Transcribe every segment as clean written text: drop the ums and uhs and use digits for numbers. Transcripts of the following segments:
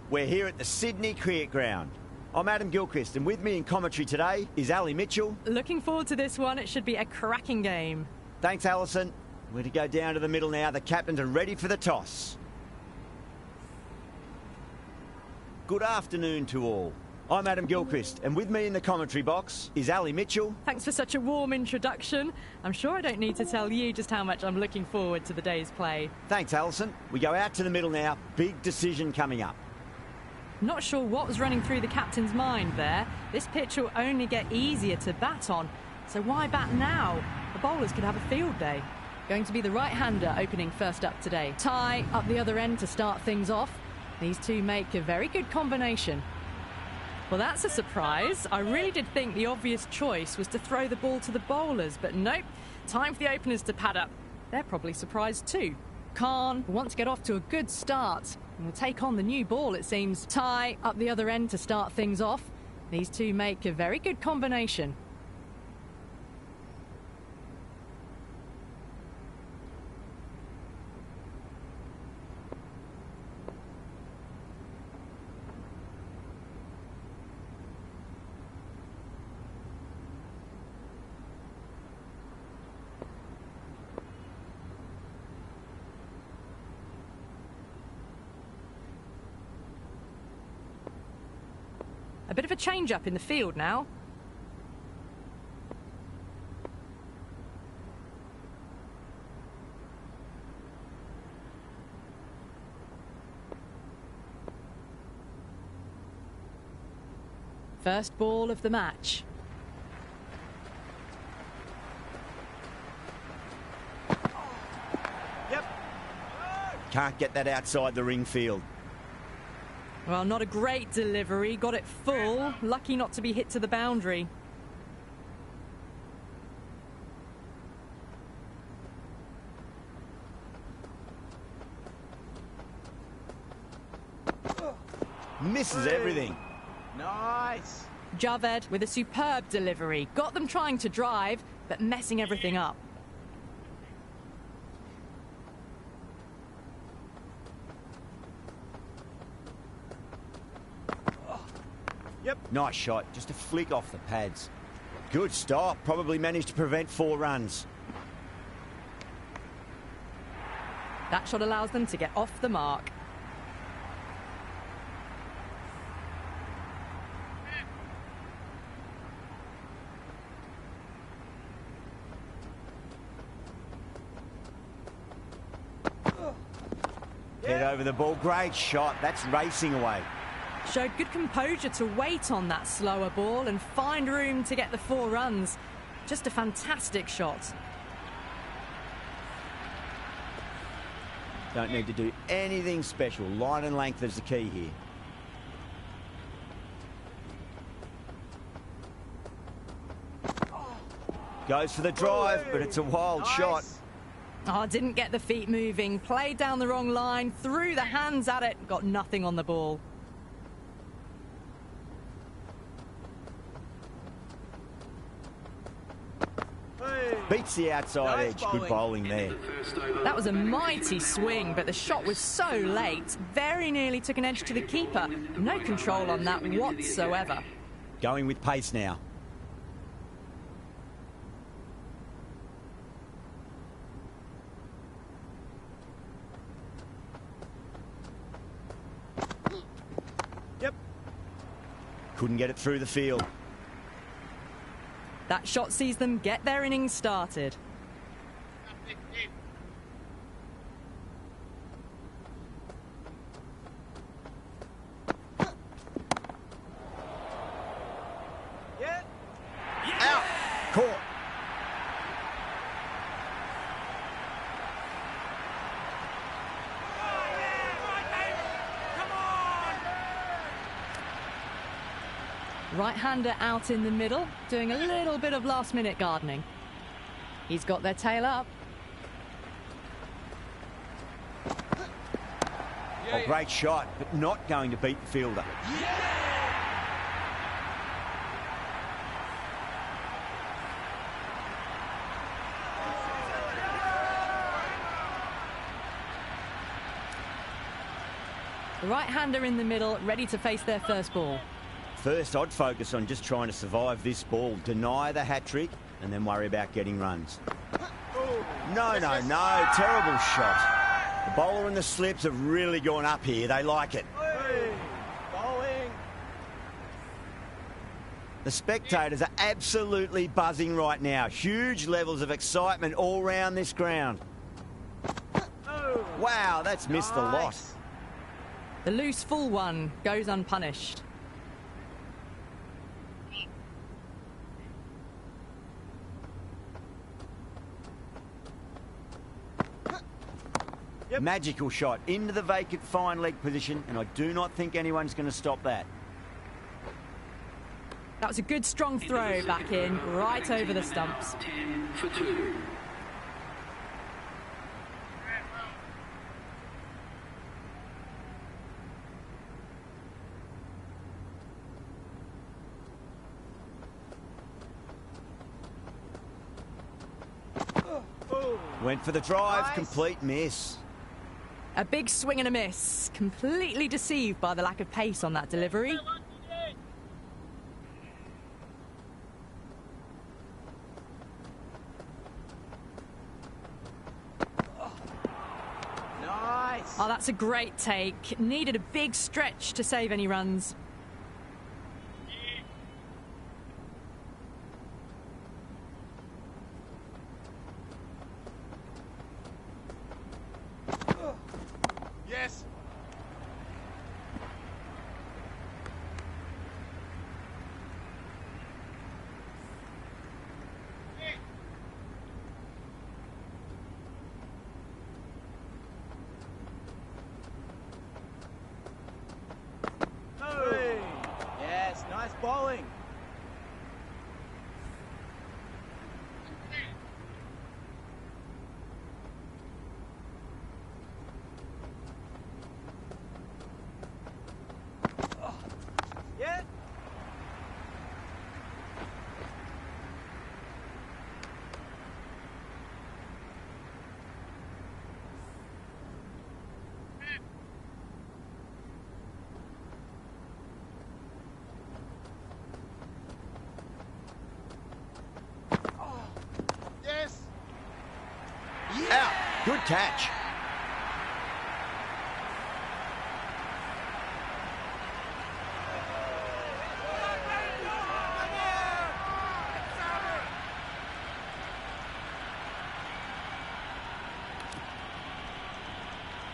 We're here at the Sydney Cricket Ground. I'm Adam Gilchrist, and with me in commentary today is Ali Mitchell. Looking forward to this one. It should be a cracking game. Thanks, Alison. We're to go down to the middle now. The captains are ready for the toss. Good afternoon to all. I'm Adam Gilchrist, and with me in the commentary box is Ali Mitchell. Thanks for such a warm introduction. I'm sure I don't need to tell you just how much I'm looking forward to the day's play. Thanks, Alison. We go out to the middle now. Big decision coming up. Not sure what was running through the captain's mind there. This pitch will only get easier to bat on, so why bat now? The bowlers could have a field day. Going to be the right-hander opening first up today. Ty up the other end to start things off. These two make a very good combination. Well, that's a surprise. I really did think the obvious choice was to throw the ball to the bowlers, but nope. Time for the openers to pad up. They're probably surprised too. Khan will want to get off to a good start and will take on the new ball, it seems. Ty up the other end to start things off. These two make a very good combination. A bit of a change-up in the field now. First ball of the match. Yep. Can't get that outside the ring field. Well, not a great delivery. Got it full. Lucky not to be hit to the boundary. Misses everything. Nice. Javed with a superb delivery. Got them trying to drive, but messing everything up. Yep. Nice shot, just a flick off the pads. Good stop, probably managed to prevent 4 runs. That shot allows them to get off the mark. Head over the ball, great shot, that's racing away. Showed good composure to wait on that slower ball and find room to get the 4 runs. Just a fantastic shot. Don't need to do anything special. Line and length is the key here. Goes for the drive, but it's a wild shot. Oh, didn't get the feet moving. Played down the wrong line, threw the hands at it, got nothing on the ball. Beats the outside edge. Good bowling there. That was a mighty swing, but the shot was so late. Very nearly took an edge to the keeper. No control on that whatsoever. Going with pace now. Yep. Couldn't get it through the field. That shot sees them get their innings started. Yeah. Out. Caught. Right-hander out in the middle, doing a little bit of last-minute gardening. He's got their tail up. Oh, great shot, but not going to beat the fielder. The right-hander in the middle, ready to face their first ball. First, I'd focus on just trying to survive this ball, deny the hat-trick, and then worry about getting runs. No, terrible shot. The bowler and the slips have really gone up here. They like it. Bowling. The spectators are absolutely buzzing right now. Huge levels of excitement all round this ground. Wow, that's missed a lot. The loose full one goes unpunished. Yep. Magical shot into the vacant fine leg position, and I do not think anyone's going to stop that. That was a good strong throw back in, right over the stumps. 10 for 2. Went for the drive, complete miss. A big swing and a miss. Completely deceived by the lack of pace on that delivery. Nice. Oh, that's a great take. Needed a big stretch to save any runs. Yes. Yes, nice bowling. Yeah. Yes. Out. Good catch.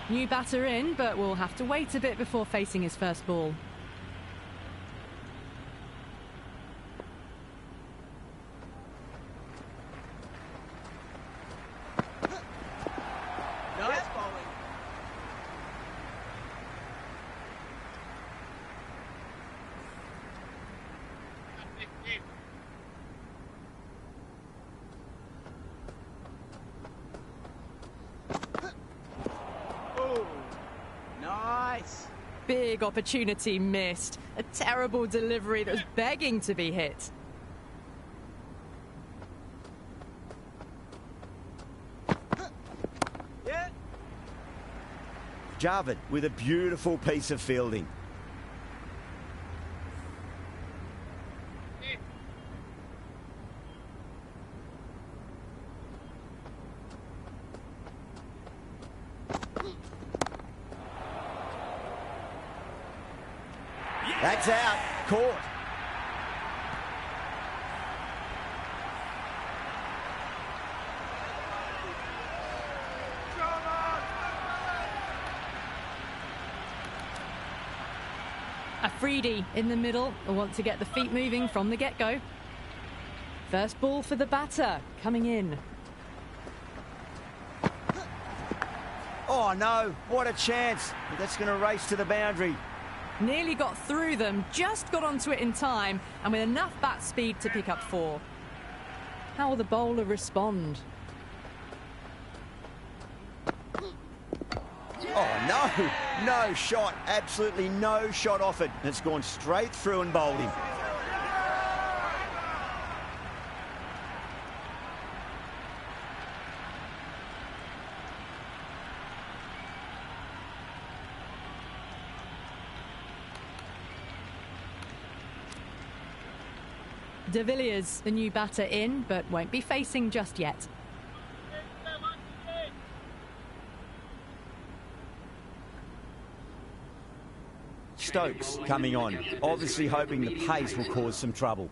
New batter in, but we'll have to wait a bit before facing his first ball. Nice bowling. Oh, nice. Big opportunity missed. A terrible delivery that was begging to be hit. Yeah. Javed with a beautiful piece of fielding. That's out. Caught. Afridi in the middle. Will want to get the feet moving from the get-go. First ball for the batter, coming in. Oh no, what a chance. That's going to race to the boundary. Nearly got through them, just got onto it in time, and with enough bat speed to pick up 4. How will the bowler respond? Oh no, no shot, absolutely no shot offered. It's gone straight through and bowled him. De Villiers, the new batter, in, but won't be facing just yet. Stokes coming on, obviously hoping the pace will cause some trouble.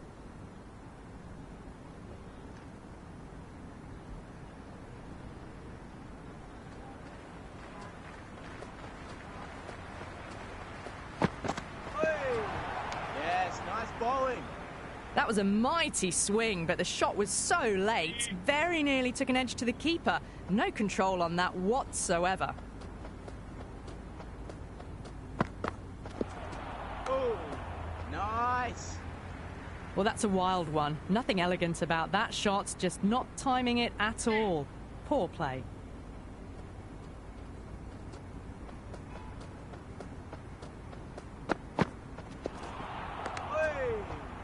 Yes, nice bowling. That was a mighty swing, but the shot was so late. Very nearly took an edge to the keeper. No control on that whatsoever. Oh, nice. Well, that's a wild one. Nothing elegant about that shot, just not timing it at all. Poor play.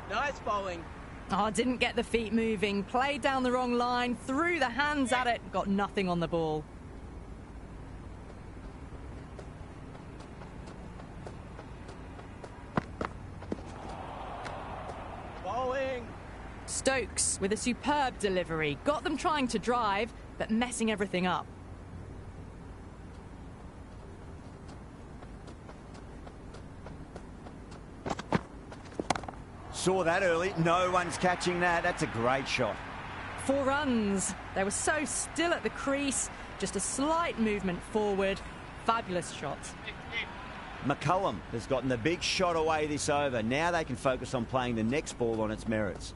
Nice bowling. Oh, didn't get the feet moving. Played down the wrong line, threw the hands at it, got nothing on the ball. Bowling. Stokes with a superb delivery. Got them trying to drive, but messing everything up. Saw that early. No one's catching that. That's a great shot. 4 runs. They were so still at the crease. Just a slight movement forward. Fabulous shot. McCullum has gotten the big shot away this over. Now they can focus on playing the next ball on its merits.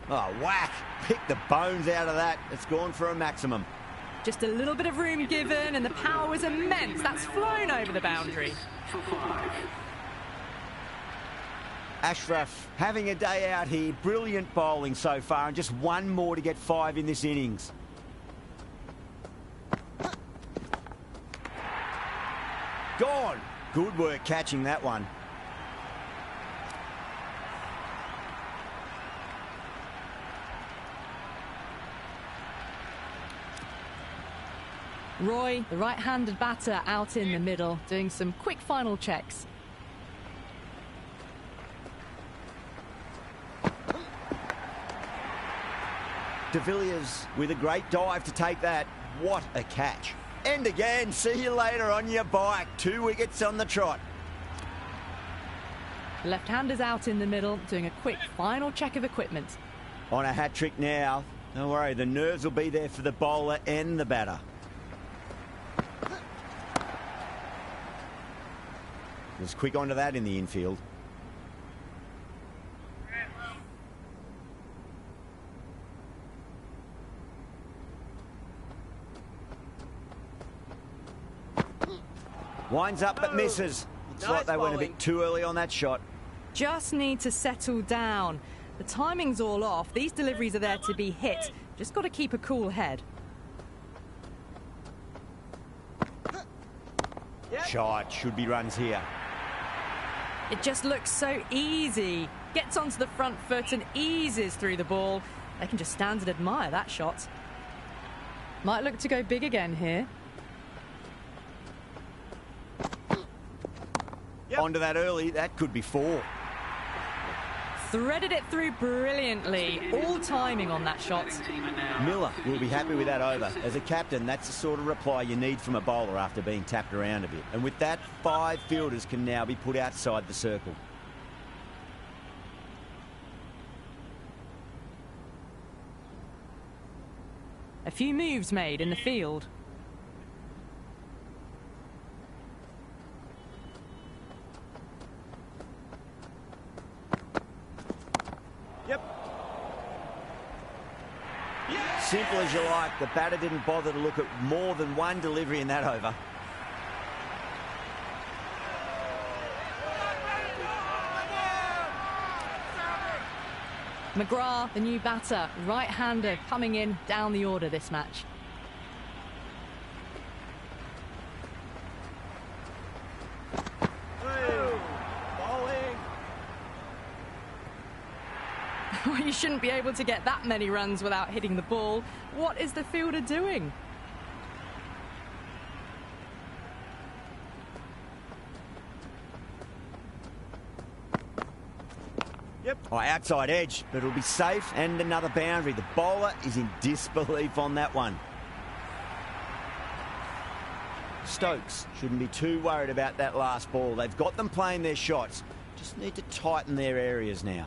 Oh, whack. Pick the bones out of that. It's gone for a maximum. Just a little bit of room given, and the power was immense. That's flown over the boundary. Ashraf having a day out here. Brilliant bowling so far, and just one more to get 5 in this innings. Gone. Good work catching that one. Roy, the right-handed batter, out in the middle, doing some quick final checks. De Villiers with a great dive to take that. What a catch. And again, see you later on your bike. 2 wickets on the trot. The left-hander's out in the middle, doing a quick final check of equipment. On a hat-trick now. Don't worry, the nerves will be there for the bowler and the batter. Was quick onto that in the infield. Winds up but misses. Looks like they went a bit too early on that shot. Just need to settle down. The timing's all off. These deliveries are there to be hit. Just got to keep a cool head. Shot. Should be runs here. It just looks so easy. Gets onto the front foot and eases through the ball. They can just stand and admire that shot. Might look to go big again here. Onto that early. That could be 4. Threaded it through brilliantly. All timing on that shot. Miller will be happy with that over. As a captain, that's the sort of reply you need from a bowler after being tapped around a bit. And with that, 5 fielders can now be put outside the circle. A few moves made in the field. Simple as you like. The batter didn't bother to look at more than one delivery in that over. McGrath, the new batter, right-hander, coming in down the order this match. You shouldn't be able to get that many runs without hitting the ball. What is the fielder doing? Yep. Oh, outside edge, but it'll be safe and another boundary. The bowler is in disbelief on that one. Stokes shouldn't be too worried about that last ball. They've got them playing their shots. Just need to tighten their areas now.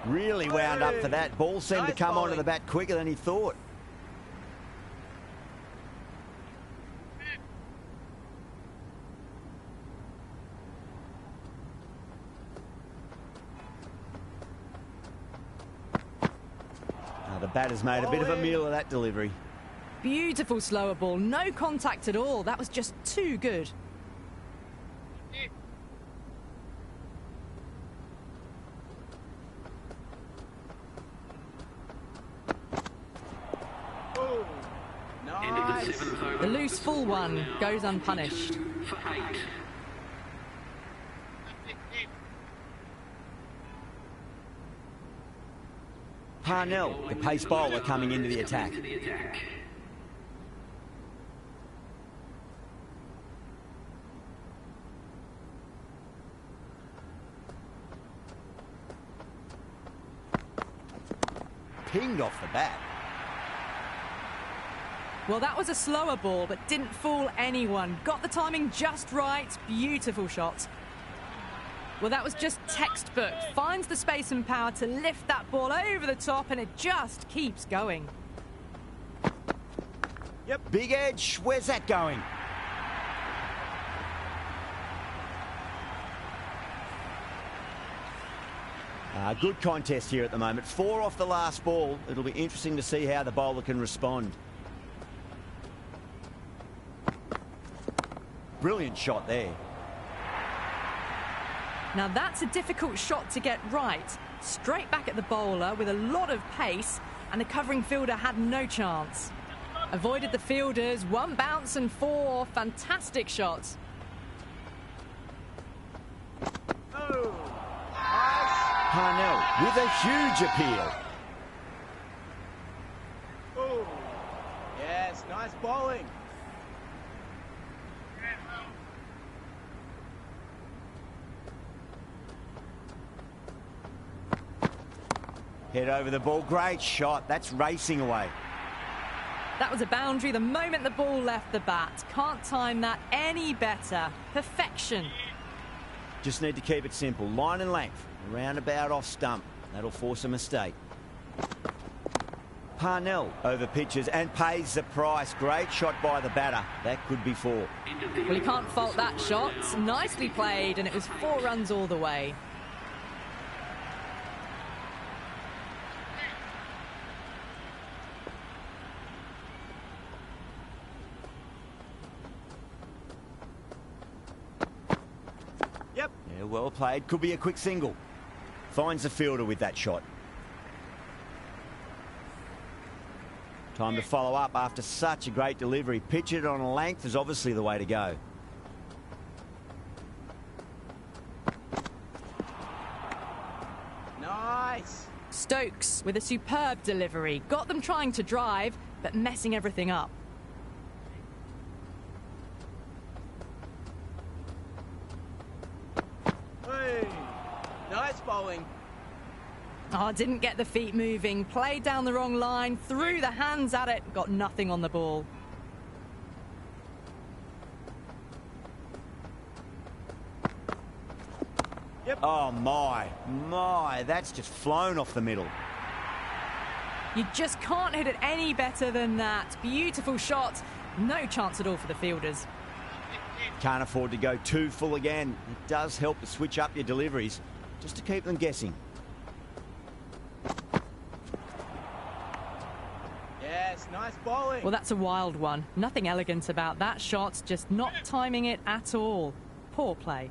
Really wound up for that. Ball seemed to come onto the bat quicker than he thought. The batter's made a bit of a meal of that delivery. Beautiful slower ball, no contact at all. That was just too good. Oh, nice. The loose full one goes unpunished. For 8. Parnell, the pace bowler, coming into the attack. Pinged off the bat. Well, that was a slower ball, but didn't fool anyone. Got the timing just right. Beautiful shot. Well, that was just textbook. Finds the space and power to lift that ball over the top, and it just keeps going. Yep, big edge. Where's that going? Good contest here at the moment. 4 off the last ball. It'll be interesting to see how the bowler can respond. Brilliant shot there. Now that's a difficult shot to get right. Straight back at the bowler with a lot of pace, and the covering fielder had no chance. Avoided the fielders, 1 bounce and 4 fantastic shots. Oh, Parnell with a huge appeal. oh. Yes, nice bowling. Head over the ball. Great shot. That's racing away. That was a boundary the moment the ball left the bat. Can't time that any better. Perfection. Just need to keep it simple. Line and length. Roundabout off stump. That'll force a mistake. Parnell over pitches and pays the price. Great shot by the batter. That could be 4. Well, you can't fault that shot. Nicely played, and it was 4 runs all the way. Yep. Yeah, well played. Could be a quick single. Finds the fielder with that shot. Time to follow up after such a great delivery. Pitch it on a length is obviously the way to go. Nice. Stokes with a superb delivery. Got them trying to drive, but messing everything up. Hey, nice bowling. Oh, didn't get the feet moving. Played down the wrong line. Threw the hands at it. Got nothing on the ball. Yep. Oh, my. That's just flown off the middle. You just can't hit it any better than that. Beautiful shot. No chance at all for the fielders. Can't afford to go too full again. It does help to switch up your deliveries, just to keep them guessing. Yes, nice bowling. Well, that's a wild one. Nothing elegant about that shot. Just not timing it at all. Poor play.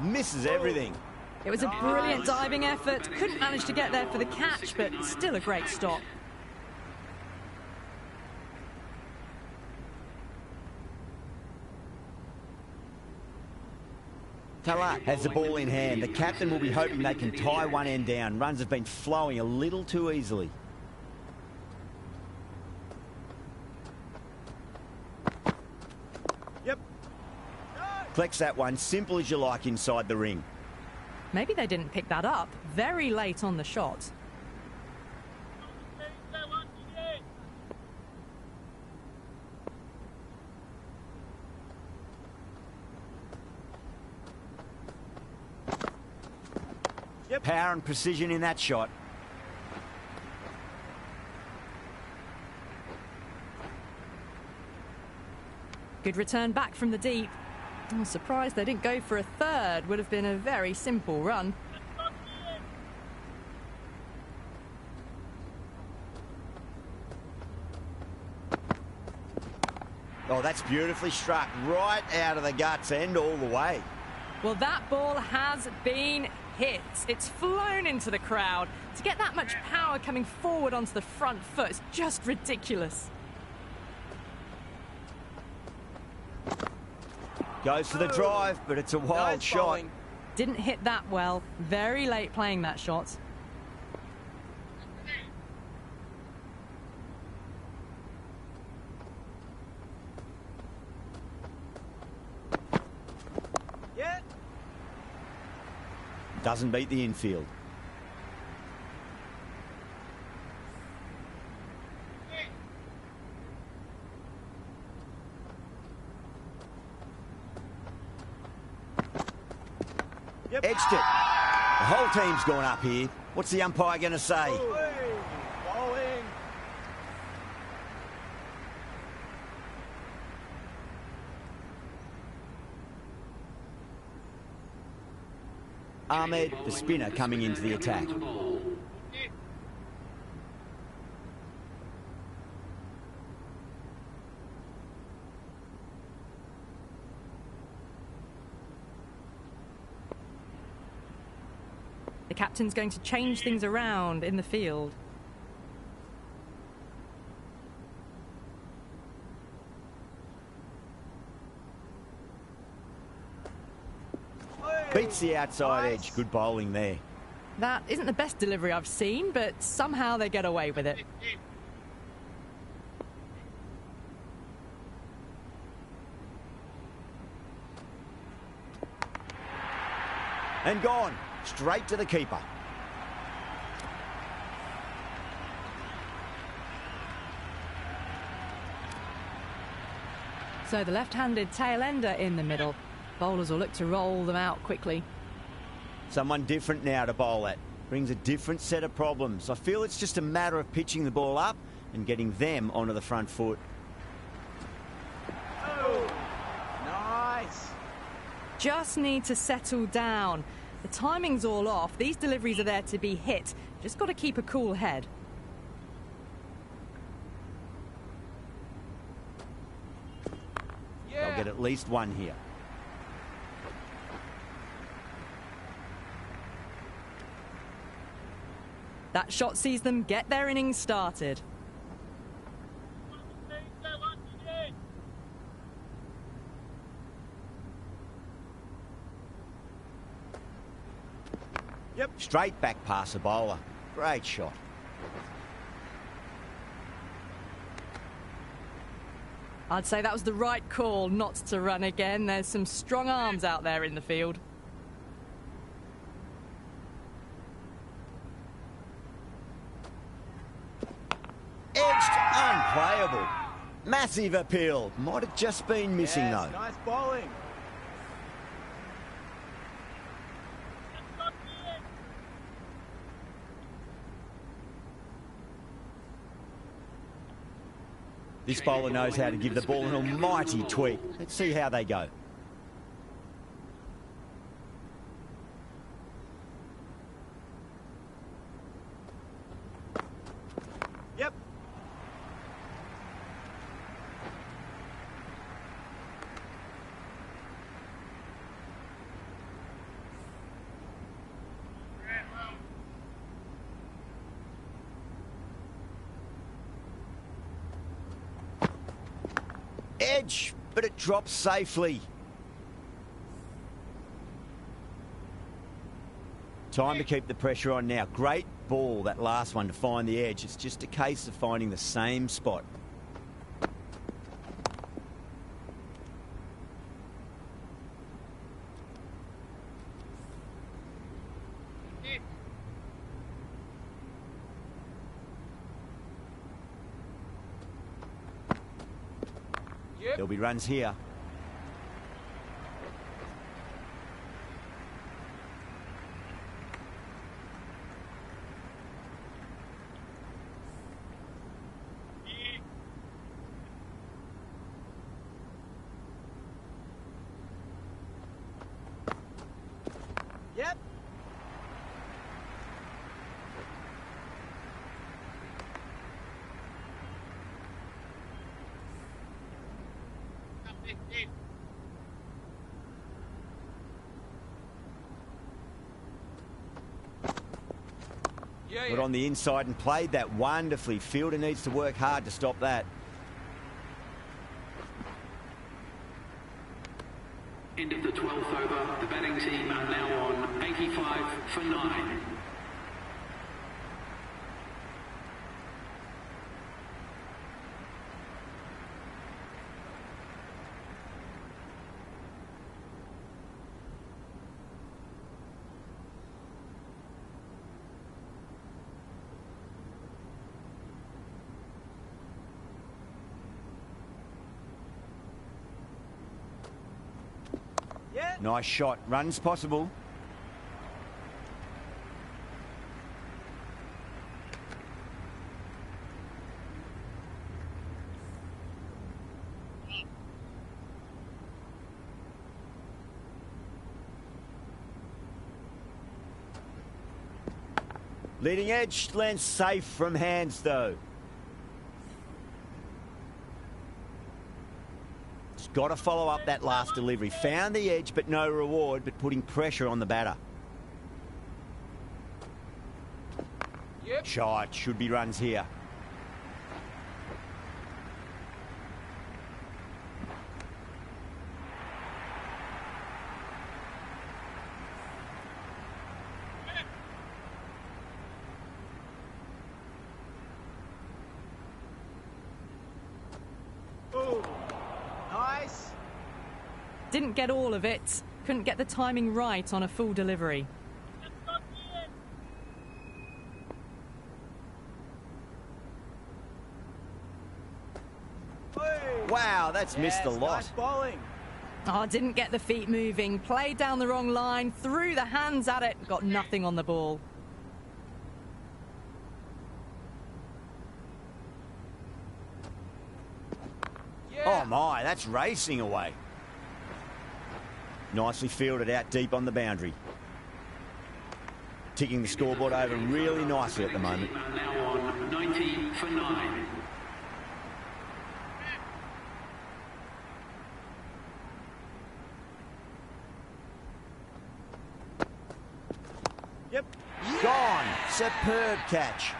Misses everything. It was a brilliant diving effort. Couldn't manage to get there for the catch, but still a great stop. Talat has the ball in hand. The captain will be hoping they can tie one end down. Runs have been flowing a little too easily. Collects that one, simple as you like, inside the ring. Maybe they didn't pick that up very late on the shot. Yep. Power and precision in that shot. Good return back from the deep. I'm surprised they didn't go for a third. Would have been a very simple run. Oh, that's beautifully struck. Right out of the guts end all the way. Well, that ball has been hit. It's flown into the crowd. To get that much power coming forward onto the front foot is just ridiculous. Goes for the drive, but it's a wild shot. Bowling. Didn't hit that well. Very late playing that shot. Yeah. Doesn't beat the infield. Yep. Edged it. The whole team's gone up here. What's the umpire going to say? Bowling. Ahmed, the spinner, coming into the attack. The captain's going to change things around in the field. Beats the outside Nice. edge. Good bowling there. That isn't the best delivery I've seen, but somehow they get away with it. And gone. Straight to the keeper. So the left-handed tail ender in the middle. Bowlers will look to roll them out quickly. Someone different now to bowl at. Brings a different set of problems. I feel it's just a matter of pitching the ball up and getting them onto the front foot. Oh. Nice. Just need to settle down. The timing's all off. These deliveries are there to be hit. Just got to keep a cool head. Yeah. They'll get at least one here. That shot sees them get their innings started. Yep. Straight back past the bowler. Great shot. I'd say that was the right call not to run again. There's some strong arms out there in the field. Edged, unplayable. Massive appeal. Might have just been missing Yes, though. nice bowling. This bowler knows how to give the ball an almighty tweak. Let's see how they go. Yep. Edge, but it drops safely. Time to keep the pressure on now. Great ball, that last one, to find the edge. It's just a case of finding the same spot. There'll be runs here. Yep. Got on the inside and played that wonderfully. Fielder needs to work hard to stop that. End of the 12th over. The batting team are now on 85 for 9. Yeah. Nice shot. Runs possible. Leading edge lands safe from hands though. Got to follow up that last delivery. Found the edge, but no reward, but putting pressure on the batter. Yep. Shot. Should be runs here. Oh, nice. Didn't get all of it. Couldn't get the timing right on a full delivery. Wow, that's missed a lot. Nice bowling. Oh, didn't get the feet moving. Played down the wrong line. Threw the hands at it. Got nothing on the ball. Oh my, that's racing away. Nicely fielded out deep on the boundary. Ticking the scoreboard over really nicely at the moment. Are now on 90 for 9. Yep. Gone. Superb catch.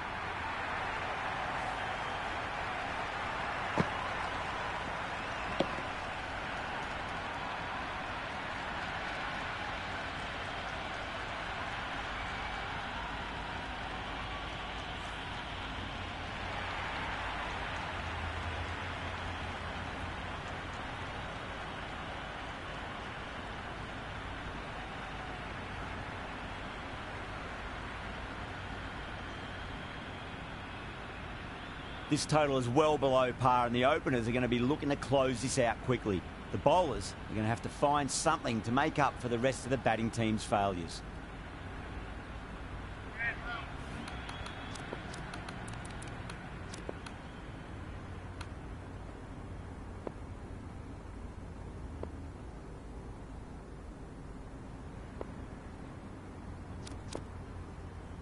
This total is well below par, and the openers are going to be looking to close this out quickly. The bowlers are going to have to find something to make up for the rest of the batting team's failures.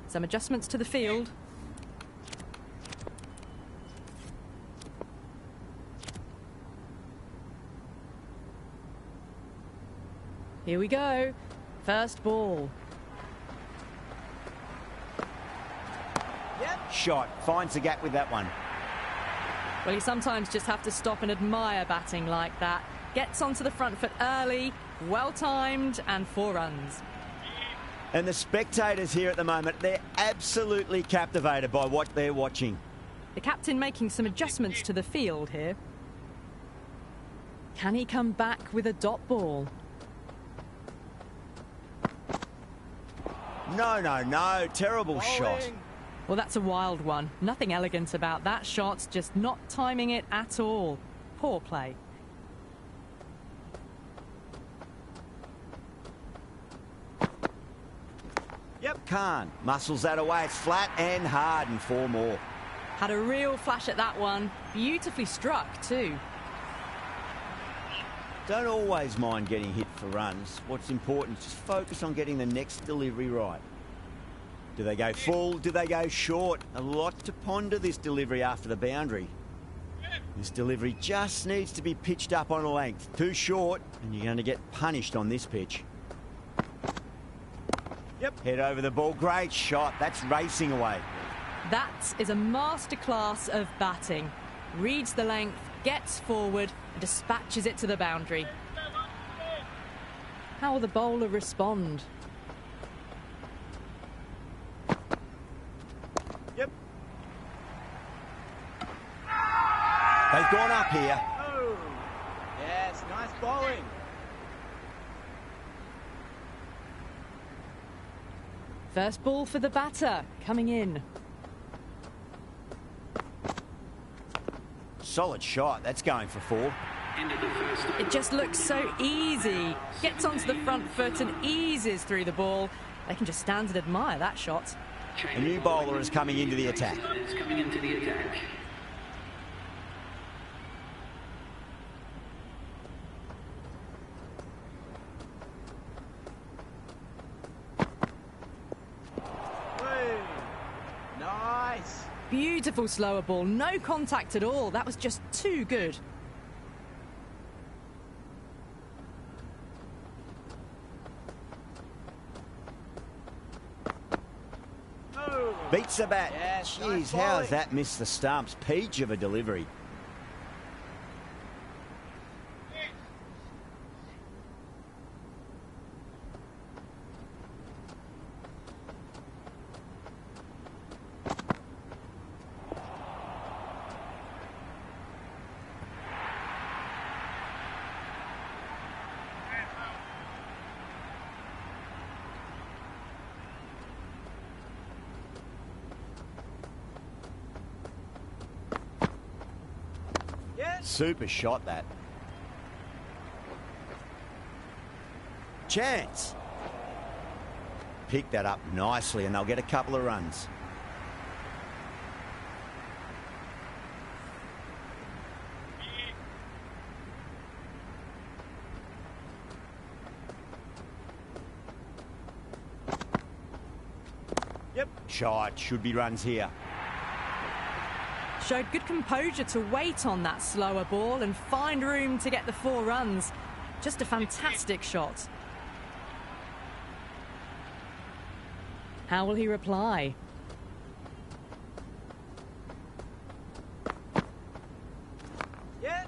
Some adjustments to the field. Here we go. First ball. Yep. Shot. Finds the gap with that one. Well, you sometimes just have to stop and admire batting like that. Gets onto the front foot early, well-timed, and 4 runs. And the spectators here at the moment, they're absolutely captivated by what they're watching. The captain making some adjustments to the field here. Can he come back with a dot ball? No, no, no. Terrible shot. Bowling. Well, that's a wild one. Nothing elegant about that shot, just not timing it at all. Poor play. Khan muscles that away. It's flat and hard, and 4 more. Had a real flash at that one. Beautifully struck, too. Don't always mind getting hit for runs. What's important is just focus on getting the next delivery right. Do they go full? Do they go short? A lot to ponder this delivery after the boundary. This delivery just needs to be pitched up on a length. Too short, and you're going to get punished on this pitch. Yep. Head over the ball. Great shot. That's racing away. That is a masterclass of batting. Reads the length, gets forward, and dispatches it to the boundary. How will the bowler respond? Yep. They've gone up here. Oh. Yes, nice bowling. First ball for the batter, coming in. Solid shot. That's going for 4. It just looks so easy. Gets onto the front foot and eases through the ball. They can just stand and admire that shot. A new bowler is coming into the attack. Hey. Nice. Beautiful slower ball, no contact at all. That was just too good. Oh. Beats the bat. Yes, Jeez, nice how has bowling. that missed the stumps? Peach of a delivery. Yes. Super shot, that. Chance. Pick that up nicely and they'll get a couple of runs. Yep. Shot. Should be runs here. Showed good composure to wait on that slower ball and find room to get the 4 runs. Just a fantastic shot. How will he reply? Yeah.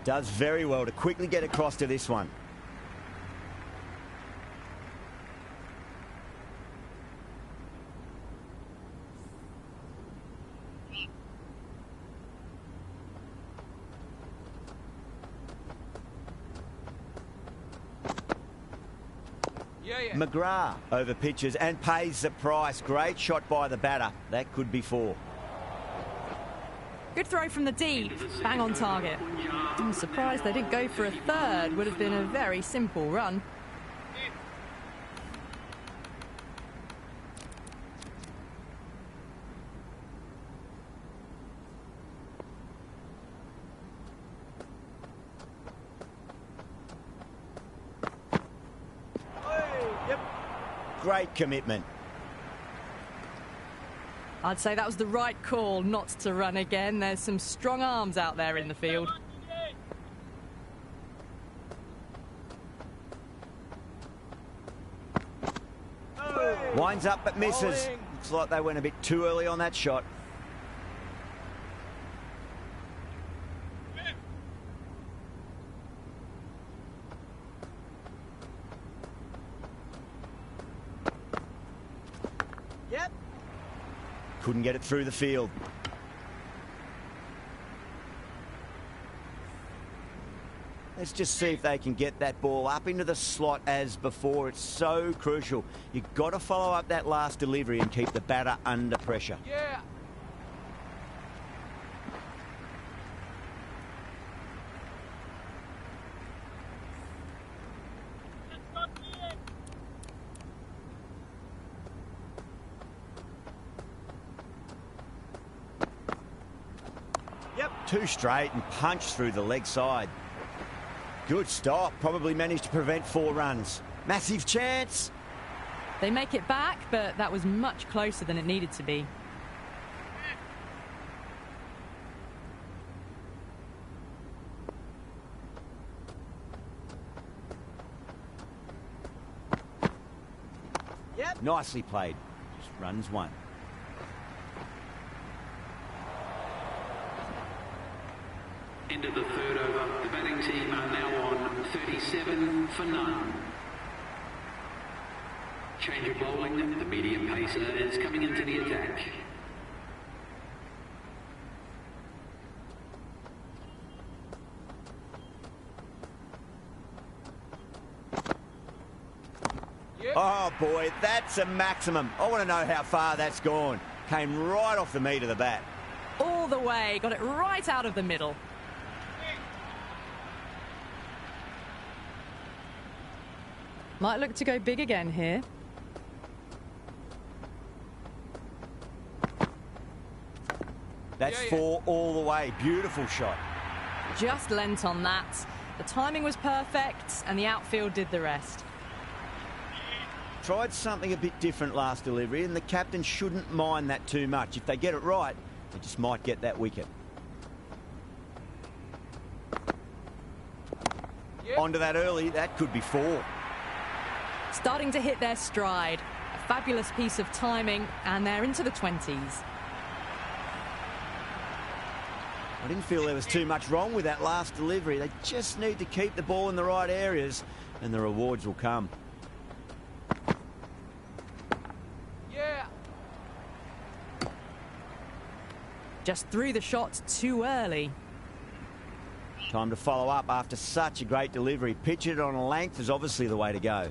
Does very well to quickly get across to this one. Yeah. McGrath over pitches and pays the price. Great shot by the batter. That could be 4. Good throw from the deep. Bang on target. I'm surprised they didn't go for a third. Would have been a very simple run. Yep. Great commitment. I'd say that was the right call not to run again. There's some strong arms out there in the field. Winds up but misses. Bowling. Looks like they went a bit too early on that shot. Yep. Couldn't get it through the field. Let's just see if they can get that ball up into the slot as before. It's so crucial. You've got to follow up that last delivery and keep the batter under pressure. Yeah. Too straight and punched through the leg side. Good stop. Probably managed to prevent 4 runs. Massive chance. They make it back, but that was much closer than it needed to be. Yep. Nicely played. Just runs 1. End of the third over. The batting team are now on 37 for none. Change of bowling. The medium pacer is coming into the attack. Yep. Oh, boy, that's a maximum. I want to know how far that's gone. Came right off the meat of the bat. All the way, got it right out of the middle. Might look to go big again here. That's 4 all the way. Beautiful shot. Just lent on that. The timing was perfect, and the outfield did the rest. Tried something a bit different last delivery, and the captain shouldn't mind that too much. If they get it right, they just might get that wicket. Yep. Onto that early, that could be 4. Starting to hit their stride. A fabulous piece of timing, and they're into the 20s. I didn't feel there was too much wrong with that last delivery. They just need to keep the ball in the right areas, and the rewards will come. Yeah. Just threw the shot too early. Time to follow up after such a great delivery. Pitch it on a length is obviously the way to go.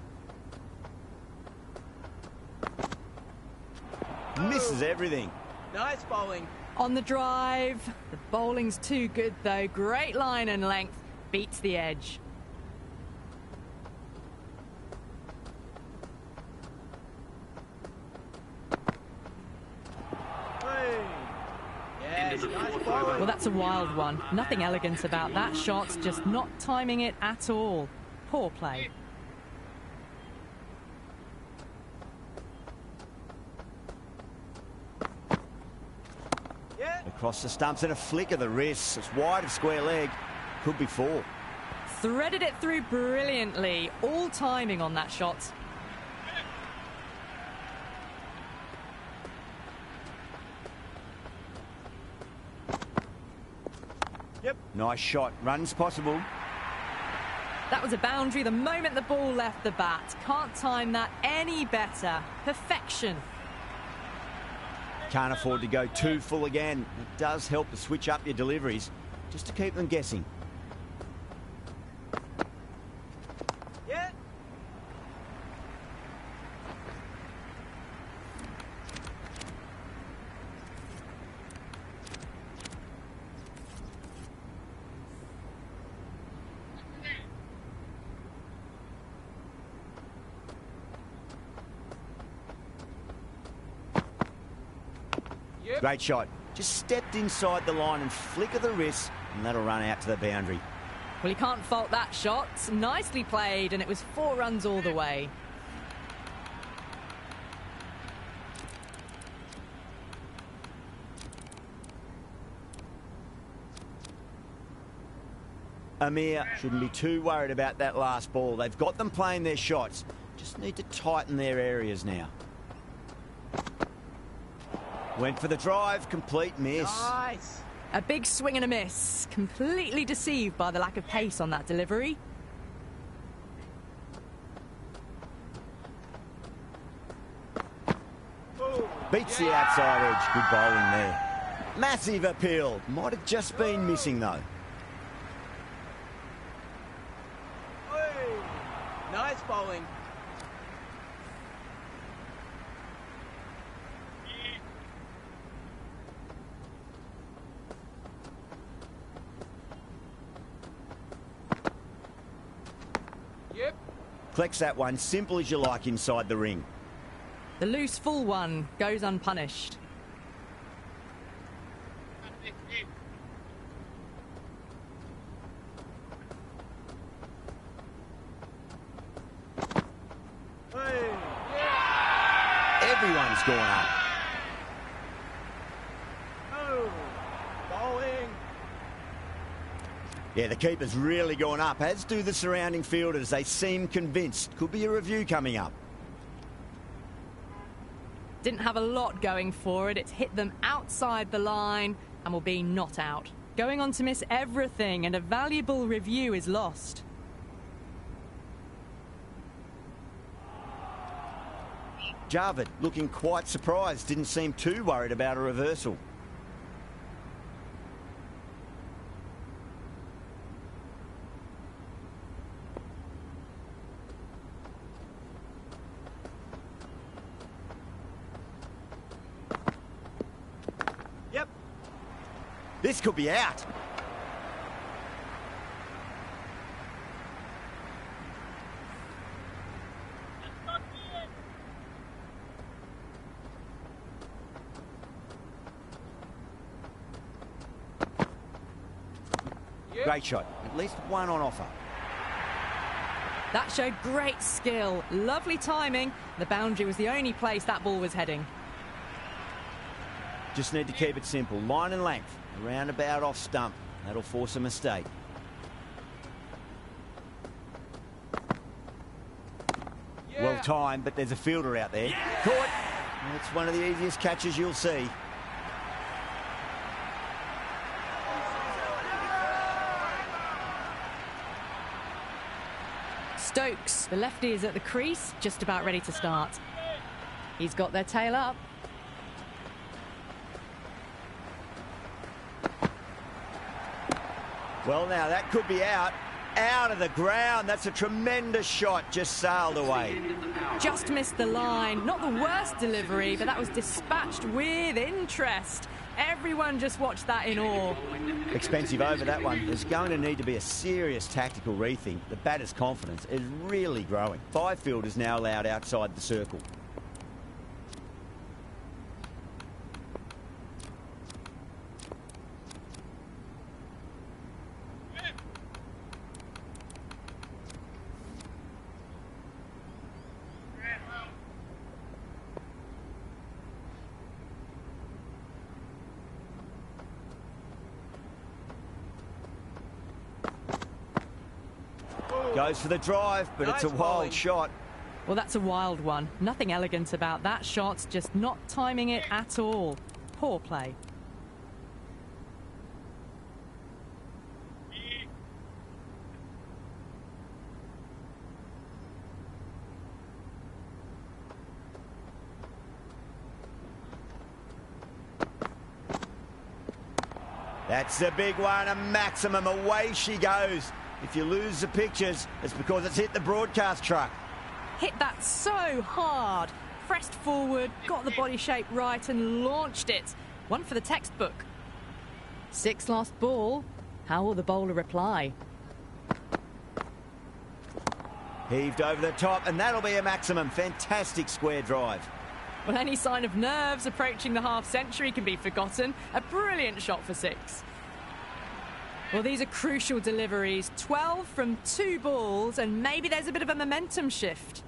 Misses everything. Nice bowling. On the drive. The bowling's too good, though. Great line and length. Beats the edge. Hey. Yes, nice bowling. Well, that's a wild one. Nothing elegant about that shot. Just not timing it at all. Poor play. Yeah. Across the stumps and a flick of the wrist. It's wide of square leg. Could be 4. Threaded it through brilliantly. All timing on that shot. Yep. Nice shot. Runs possible. That was a boundary the moment the ball left the bat. Can't time that any better. Perfection. Can't afford to go too full again. It does help to switch up your deliveries, just to keep them guessing. Yeah. Yep. Great shot. Just stepped inside the line and flick of the wrist, and that'll run out to the boundary. Well, you can't fault that shot. Nicely played, and it was 4 runs all the way. Amir shouldn't be too worried about that last ball. They've got them playing their shots. Just need to tighten their areas now. Went for the drive, complete miss. Nice. A big swing and a miss. Completely deceived by the lack of pace on that delivery. Beats the outside edge. Good bowling there. Massive appeal. Might have just been missing though. Hey. Nice bowling. Yep. Collects that one, simple as you like inside the ring. The loose full one goes unpunished. has gone up. Oh, bowling. Yeah, the keeper's really gone up, as do the surrounding fielders. They seem convinced. Could be a review coming up. Didn't have a lot going for it. It's hit them outside the line and will be not out. Going on to miss everything, and a valuable review is lost. Jarvid looking quite surprised. Didn't seem too worried about a reversal. Yep. This could be out. Yep. Great shot. At least one on offer. That showed great skill. Lovely timing. The boundary was the only place that ball was heading. Just need to keep it simple. Line and length. Around about off stump. That'll force a mistake. Yeah. Well timed, but there's a fielder out there. Caught. It's one of the easiest catches you'll see. Stokes, the lefty, is at the crease, just about ready to start. He's got their tail up. Well, now that could be out. Out of the ground. That's a tremendous shot. Just sailed away. Just missed the line. Not the worst delivery, but that was dispatched with interest. Everyone just watched that in awe. Expensive over that one. There's going to need to be a serious tactical rethink. The batter's confidence is really growing. 5 fielders now allowed outside the circle. Goes for the drive, but Nice it's a wild bowling. shot. Well, that's a wild one. Nothing elegant about that shot, just not timing it at all. Poor play. That's a big one, a maximum. Away she goes. If you lose the pictures, it's because it's hit the broadcast truck. Hit that so hard. Pressed forward, got the body shape right and launched it. One for the textbook. 6 last ball. How will the bowler reply? Heaved over the top, and that'll be a maximum. Fantastic square drive. Well, any sign of nerves approaching the half-century can be forgotten. A brilliant shot for 6. Well, these are crucial deliveries. 12 from 2 balls, and maybe there's a bit of a momentum shift.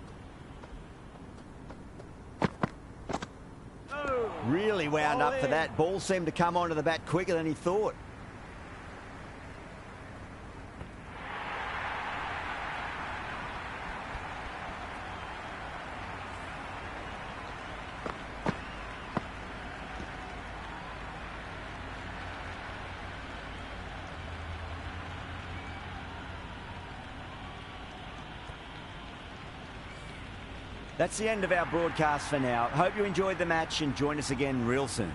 Really wound up for that. Ball seemed to come onto the bat quicker than he thought. That's the end of our broadcast for now. Hope you enjoyed the match and join us again real soon.